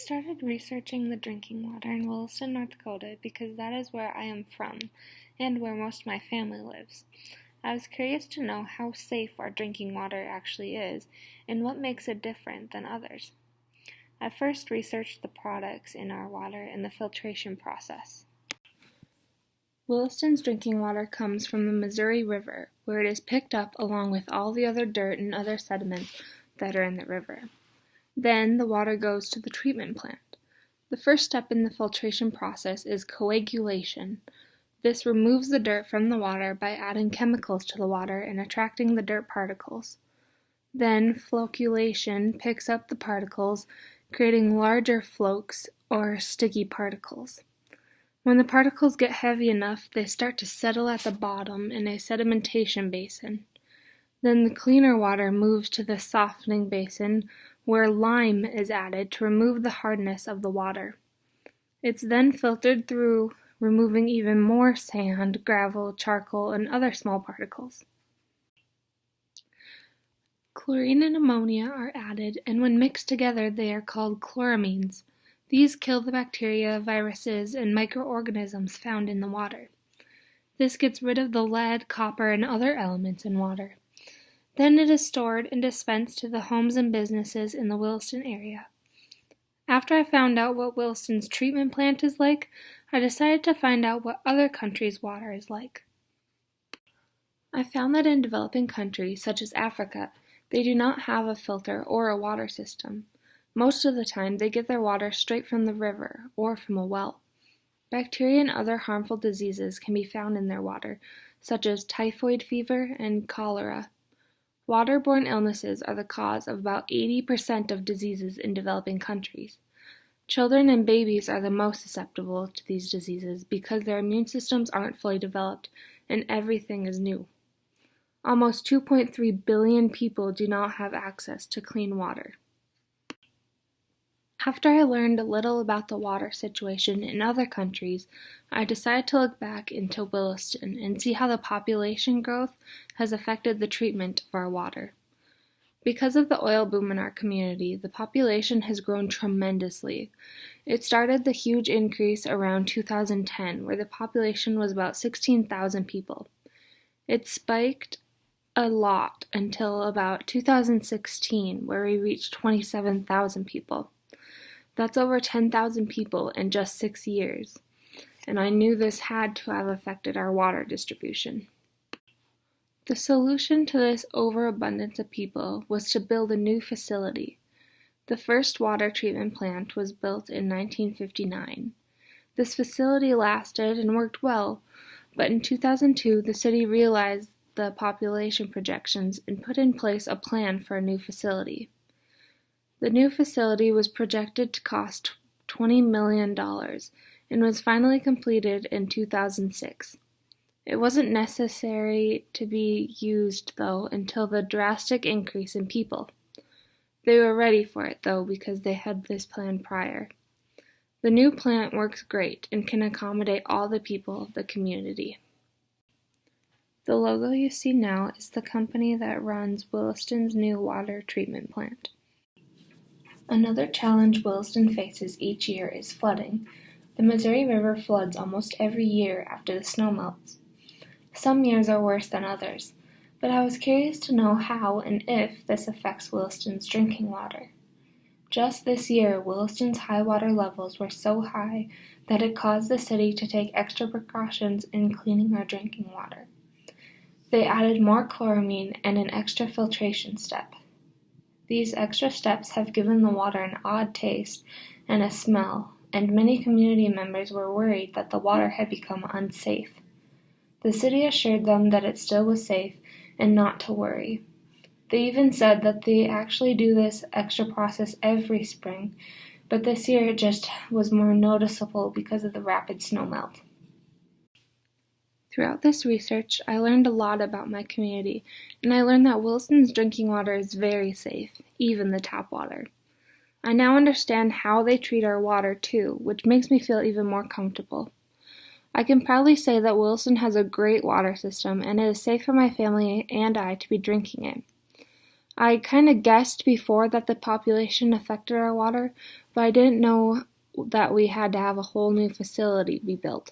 Started researching the drinking water in Williston, North Dakota because that is where I am from and where most of my family lives. I was curious to know how safe our drinking water actually is and what makes it different than others. I first researched the products in our water and the filtration process. Williston's drinking water comes from the Missouri River, where it is picked up along with all the other dirt and other sediments that are in the river. Then the water goes to the treatment plant. The first step in the filtration process is coagulation. This removes the dirt from the water by adding chemicals to the water and attracting the dirt particles. Then flocculation picks up the particles, creating larger flokes or sticky particles. When the particles get heavy enough, they start to settle at the bottom in a sedimentation basin. Then the cleaner water moves to the softening basin, where lime is added to remove the hardness of the water. It's then filtered through, removing even more sand, gravel, charcoal, and other small particles. Chlorine and ammonia are added, and when mixed together they are called chloramines. These kill the bacteria, viruses, and microorganisms found in the water. This gets rid of the lead, copper, and other elements in water. Then it is stored and dispensed to the homes and businesses in the Williston area. After I found out what Williston's treatment plant is like, I decided to find out what other countries' water is like. I found that in developing countries, such as Africa, they do not have a filter or a water system. Most of the time, they get their water straight from the river or from a well. Bacteria and other harmful diseases can be found in their water, such as typhoid fever and cholera. Waterborne illnesses are the cause of about 80% of diseases in developing countries. Children and babies are the most susceptible to these diseases because their immune systems aren't fully developed and everything is new. Almost 2.3 billion people do not have access to clean water. After I learned a little about the water situation in other countries, I decided to look back into Williston and see how the population growth has affected the treatment of our water. Because of the oil boom in our community, the population has grown tremendously. It started the huge increase around 2010, where the population was about 16,000 people. It spiked a lot until about 2016, where we reached 27,000 people. That's over 10,000 people in just 6 years, and I knew this had to have affected our water distribution. The solution to this overabundance of people was to build a new facility. The first water treatment plant was built in 1959. This facility lasted and worked well, but in 2002 the city realized the population projections and put in place a plan for a new facility. The new facility was projected to cost $20 million and was finally completed in 2006. It wasn't necessary to be used, though, until the drastic increase in people. They were ready for it, though, because they had this plan prior. The new plant works great and can accommodate all the people of the community. The logo you see now is the company that runs Williston's new water treatment plant. Another challenge Williston faces each year is flooding. The Missouri River floods almost every year after the snow melts. Some years are worse than others, but I was curious to know how and if this affects Williston's drinking water. Just this year, Williston's high water levels were so high that it caused the city to take extra precautions in cleaning our drinking water. They added more chloramine and an extra filtration step. These extra steps have given the water an odd taste and a smell, and many community members were worried that the water had become unsafe. The city assured them that it still was safe and not to worry. They even said that they actually do this extra process every spring, but this year it just was more noticeable because of the rapid snow melt. Throughout this research, I learned a lot about my community, and I learned that Williston's drinking water is very safe, even the tap water. I now understand how they treat our water too, which makes me feel even more comfortable. I can proudly say that Williston has a great water system, and it is safe for my family and I to be drinking it. I kind of guessed before that the population affected our water, but I didn't know that we had to have a whole new facility be built.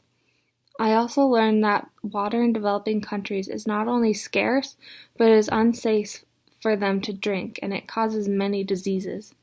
I also learned that water in developing countries is not only scarce, but is unsafe for them to drink, and it causes many diseases.